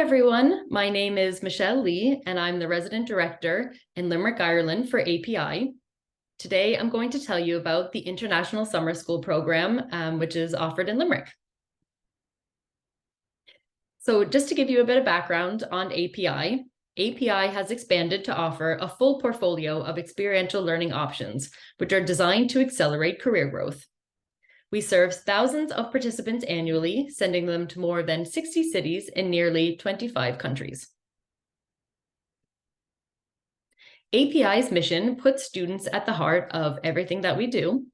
everyone. My name is Michelle Lee, and I'm the resident director in Limerick, Ireland for API. Today, I'm going to tell you about the International Summer School program, which is offered in Limerick. So just to give you a bit of background on API, API has expanded to offer a full portfolio of experiential learning options, which are designed to accelerate career growth. We serve thousands of participants annually, sending them to more than 60 cities in nearly 25 countries. API's mission puts students at the heart of everything that we do.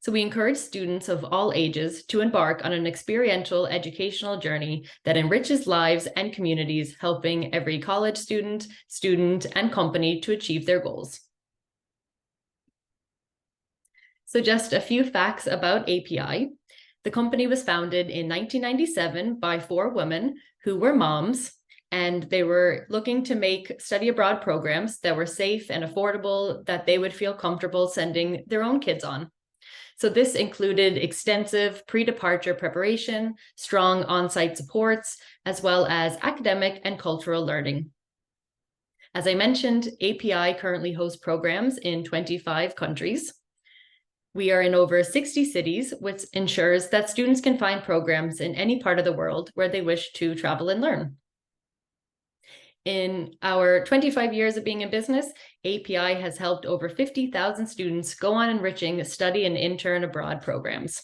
So we encourage students of all ages to embark on an experiential educational journey that enriches lives and communities, helping every college student, and company to achieve their goals. So just a few facts about API. The company was founded in 1997 by 4 women who were moms, and they were looking to make study abroad programs that were safe and affordable, that they would feel comfortable sending their own kids on. So this included extensive pre-departure preparation, strong on-site supports, as well as academic and cultural learning. As I mentioned, API currently hosts programs in 25 countries. We are in over 60 cities, which ensures that students can find programs in any part of the world where they wish to travel and learn. In our 25 years of being in business, API has helped over 50,000 students go on enriching study and intern abroad programs.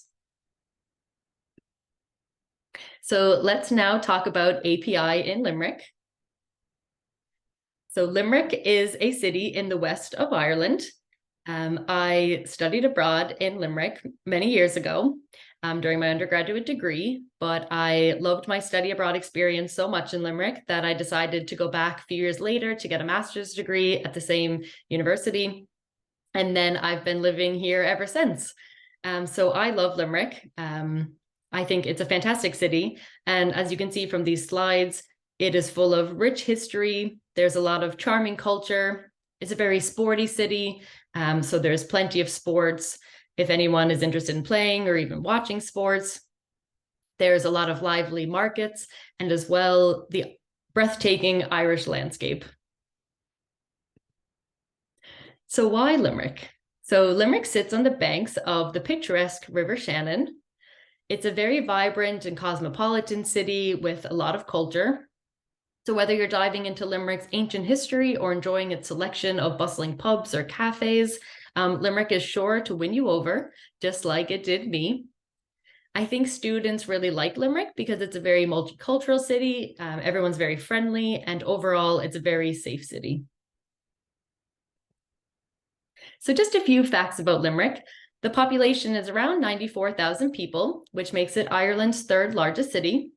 So let's now talk about API in Limerick. So Limerick is a city in the west of Ireland. I studied abroad in Limerick many years ago during my undergraduate degree, but I loved my study abroad experience so much in Limerick that I decided to go back a few years later to get a master's degree at the same university. And then I've been living here ever since. So I love Limerick. I think it's a fantastic city. And as you can see from these slides, it is full of rich history. There's a lot of charming culture. It's a very sporty city. So there's plenty of sports if anyone is interested in playing or even watching sports. There's a lot of lively markets and as well the breathtaking Irish landscape. So why Limerick? So Limerick sits on the banks of the picturesque River Shannon. It's a very vibrant and cosmopolitan city with a lot of culture. So whether you're diving into Limerick's ancient history or enjoying its selection of bustling pubs or cafes, Limerick is sure to win you over, just like it did me. I think students really like Limerick because it's a very multicultural city. Everyone's very friendly, and overall, it's a very safe city. So just a few facts about Limerick. The population is around 94,000 people, which makes it Ireland's 3rd largest city.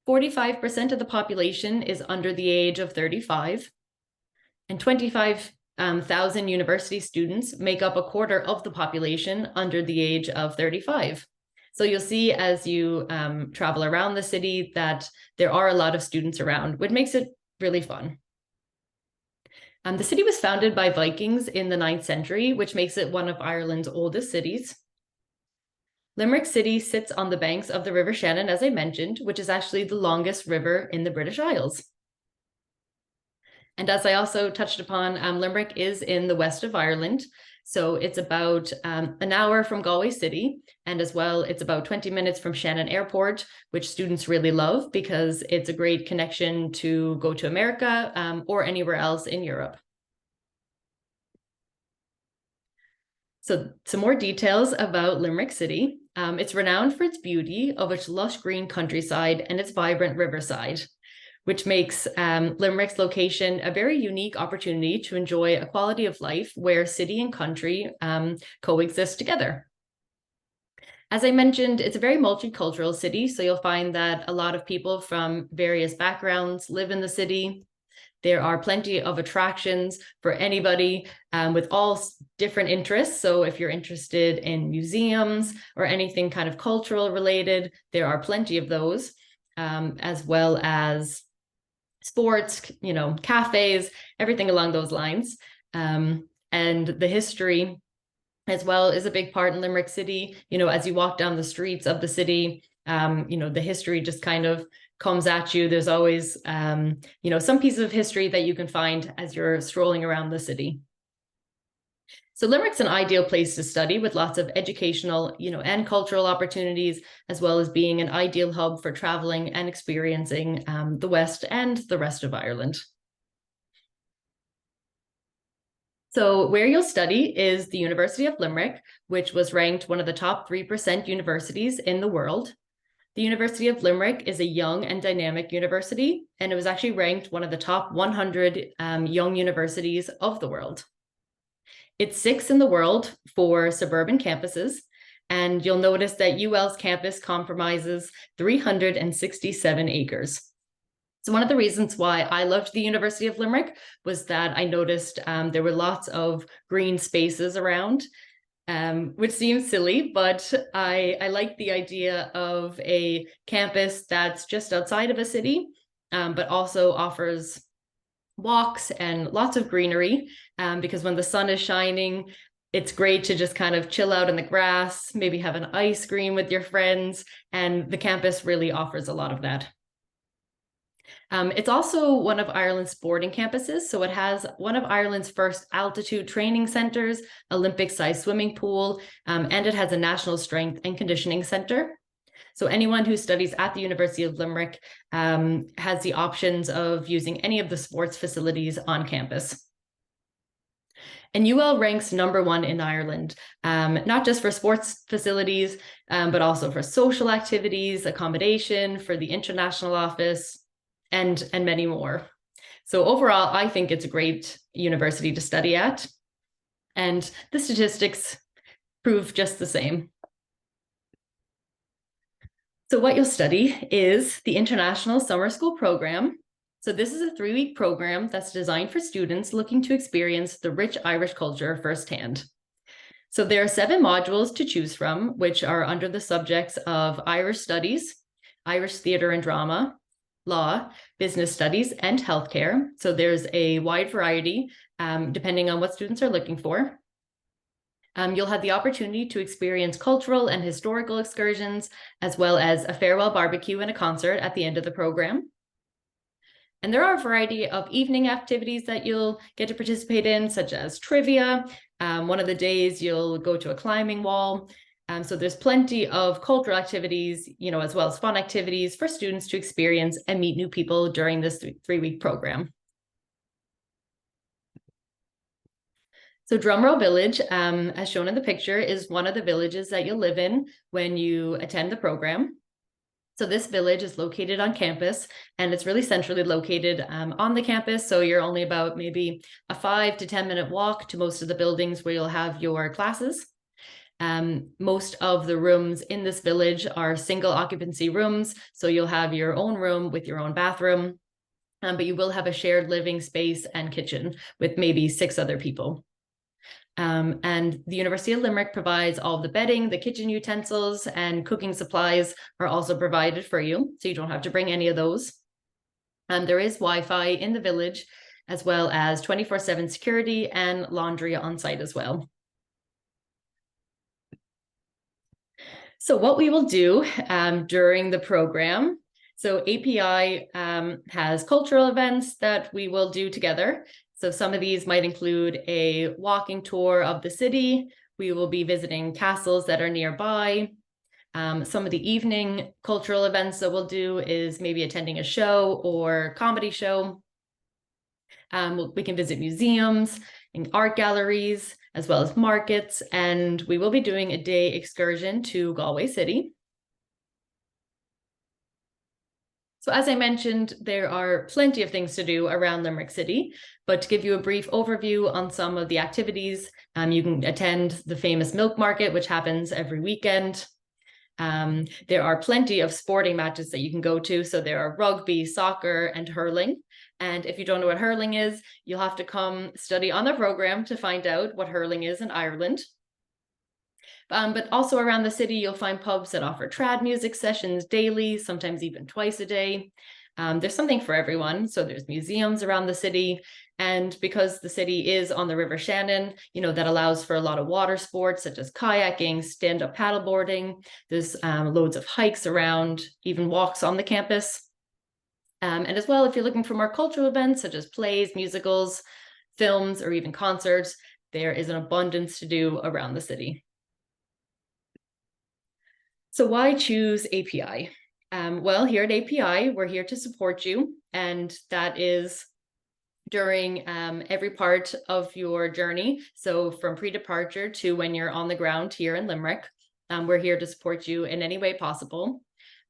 45% of the population is under the age of 35, and 25,000 university students make up a quarter of the population under the age of 35. So you'll see as you travel around the city that there are a lot of students around, which makes it really fun. The city was founded by Vikings in the 9th century, which makes it one of Ireland's oldest cities. Limerick City sits on the banks of the River Shannon, as I mentioned, which is actually the longest river in the British Isles. And as I also touched upon, Limerick is in the west of Ireland. So it's about an hour from Galway City. And as well, it's about 20 minutes from Shannon Airport, which students really love because it's a great connection to go to America or anywhere else in Europe. So some more details about Limerick City. It's renowned for its beauty of its lush green countryside and its vibrant riverside, which makes Limerick's location a very unique opportunity to enjoy a quality of life where city and country coexist together. As I mentioned, it's a very multicultural city, so you'll find that a lot of people from various backgrounds live in the city. There are plenty of attractions for anybody with all different interests. So if you're interested in museums or anything kind of cultural related, there are plenty of those, as well as sports, cafes, everything along those lines. And the history as well is a big part in Limerick City. As you walk down the streets of the city, The history just kind of comes at you. There's always, some pieces of history that you can find as you're strolling around the city. So Limerick's an ideal place to study with lots of educational, and cultural opportunities, as well as being an ideal hub for traveling and experiencing the West and the rest of Ireland. So where you'll study is the University of Limerick, which was ranked one of the top 3% universities in the world. The University of Limerick is a young and dynamic university, and it was actually ranked one of the top 100 young universities of the world. It's 6th in the world for suburban campuses, and you'll notice that UL's campus comprises 367 acres. So one of the reasons why I loved the University of Limerick was that I noticed there were lots of green spaces around, which seems silly, but I like the idea of a campus that's just outside of a city, but also offers walks and lots of greenery, because when the sun is shining, it's great to just kind of chill out in the grass, maybe have an ice cream with your friends, and the campus really offers a lot of that. It's also one of Ireland's sporting campuses, so it has one of Ireland's first altitude training centres, Olympic-sized swimming pool, and it has a national strength and conditioning centre. So anyone who studies at the University of Limerick has the options of using any of the sports facilities on campus. And UL ranks #1 in Ireland, not just for sports facilities, but also for social activities, accommodation, for the international office, and many more. So overall, I think it's a great university to study at. And the statistics prove just the same. So what you'll study is the International Summer School Program. So this is a 3-week program that's designed for students looking to experience the rich Irish culture firsthand. So there are 7 modules to choose from, which are under the subjects of Irish Studies, Irish Theatre and Drama, Law, Business Studies, and Healthcare. So there's a wide variety depending on what students are looking for. You'll have the opportunity to experience cultural and historical excursions, as well as a farewell barbecue and a concert at the end of the program. And there are a variety of evening activities that you'll get to participate in, such as trivia. One of the days you'll go to a climbing wall. So there's plenty of cultural activities, as well as fun activities for students to experience and meet new people during this 3-week program. So Drumroll Village, as shown in the picture, is one of the villages that you'll live in when you attend the program. So this village is located on campus, and it's really centrally located on the campus. So you're only about maybe a 5 to 10 minute walk to most of the buildings where you'll have your classes. Most of the rooms in this village are single occupancy rooms. So you'll have your own room with your own bathroom, but you will have a shared living space and kitchen with maybe 6 other people. And the University of Limerick provides all of the bedding, the kitchen utensils, and cooking supplies are also provided for you, so you don't have to bring any of those. There is Wi-Fi in the village, as well as 24/7 security and laundry on site as well. So what we will do during the program, so API has cultural events that we will do together. So some of these might include a walking tour of the city. We will be visiting castles that are nearby. Some of the evening cultural events that we'll do is maybe attending a show or comedy show. We can visit museums and art galleries, as well as markets, and we will be doing a day excursion to Galway City. So as I mentioned, there are plenty of things to do around Limerick City, but to give you a brief overview on some of the activities, you can attend the famous Milk Market, which happens every weekend. There are plenty of sporting matches that you can go to. So there are rugby, soccer, and hurling. And if you don't know what hurling is, you'll have to come study on the program to find out what hurling is in Ireland. But also around the city, you'll find pubs that offer trad music sessions daily, sometimes even twice a day. There's something for everyone. So there's museums around the city. And because the city is on the River Shannon, that allows for a lot of water sports such as kayaking, stand-up paddleboarding. There's loads of hikes around, even walks on the campus. And as well, if you're looking for more cultural events such as plays, musicals, films, or even concerts, there is an abundance to do around the city. So why choose API? Well, here at API, we're here to support you, and that is during every part of your journey. So from pre-departure to when you're on the ground here in Limerick, we're here to support you in any way possible.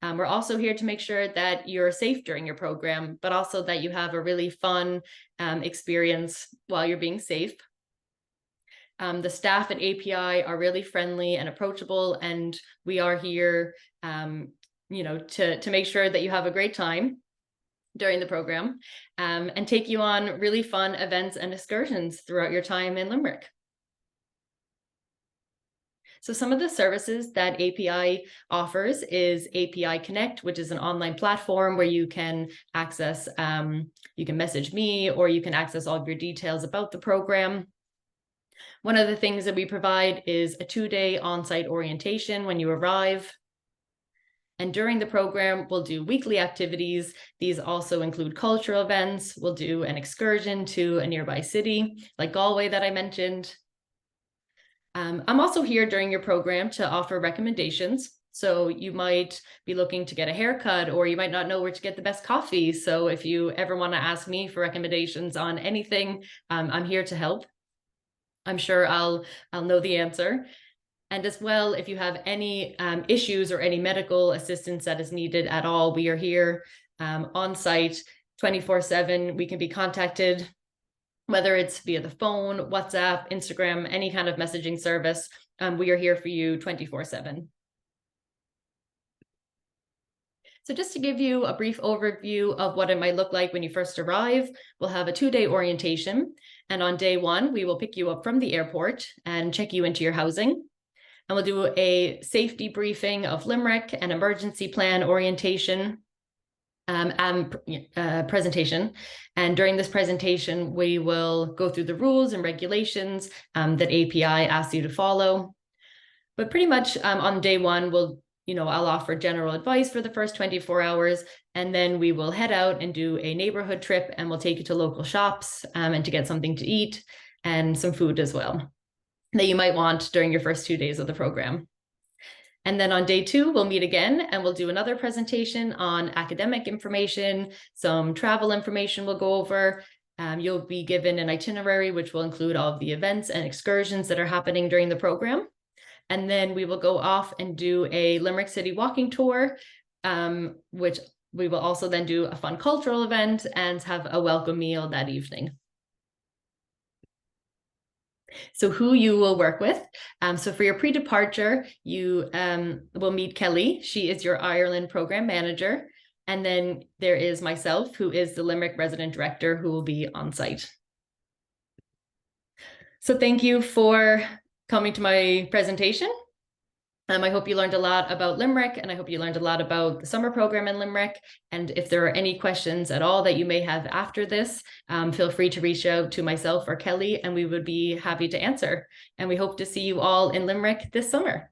We're also here to make sure that you're safe during your program, but also that you have a really fun experience while you're being safe. The staff at API are really friendly and approachable, and we are here, to make sure that you have a great time during the program, and take you on really fun events and excursions throughout your time in Limerick. So some of the services that API offers is API Connect, which is an online platform where you can access, you can message me, or you can access all of your details about the program. One of the things that we provide is a 2-day on-site orientation when you arrive. And during the program, we'll do weekly activities. These also include cultural events. We'll do an excursion to a nearby city like Galway that I mentioned. I'm also here during your program to offer recommendations. So you might be looking to get a haircut, or you might not know where to get the best coffee. So if you ever want to ask me for recommendations on anything, I'm here to help. I'm sure I'll know the answer. And as well, if you have any issues or any medical assistance that is needed at all, we are here on site 24/7. We can be contacted, whether it's via the phone, WhatsApp, Instagram, any kind of messaging service. We are here for you 24/7. So just to give you a brief overview of what it might look like when you first arrive, we'll have a 2-day orientation. And on day 1, we will pick you up from the airport and check you into your housing. And we'll do a safety briefing of Limerick, an emergency plan orientation, presentation. And during this presentation, we will go through the rules and regulations that API asks you to follow. But pretty much on day 1, I'll offer general advice for the first 24 hours, and then we will head out and do a neighborhood trip, and we'll take you to local shops and to get something to eat and some food as well that you might want during your first 2 days of the program. And then on day 2, we'll meet again, and we'll do another presentation on academic information, some travel information we'll go over. You'll be given an itinerary, which will include all of the events and excursions that are happening during the program. And then we will go off and do a Limerick City walking tour, which we will also then do a fun cultural event and have a welcome meal that evening. So who you will work with. So for your pre-departure, you will meet Kelly. She is your Ireland program manager. And then there is myself, who is the Limerick resident director, who will be on site. So thank you for coming to my presentation. I hope you learned a lot about Limerick, and I hope you learned a lot about the summer program in Limerick. And if there are any questions at all that you may have after this, feel free to reach out to myself or Kelly, and we would be happy to answer. And we hope to see you all in Limerick this summer.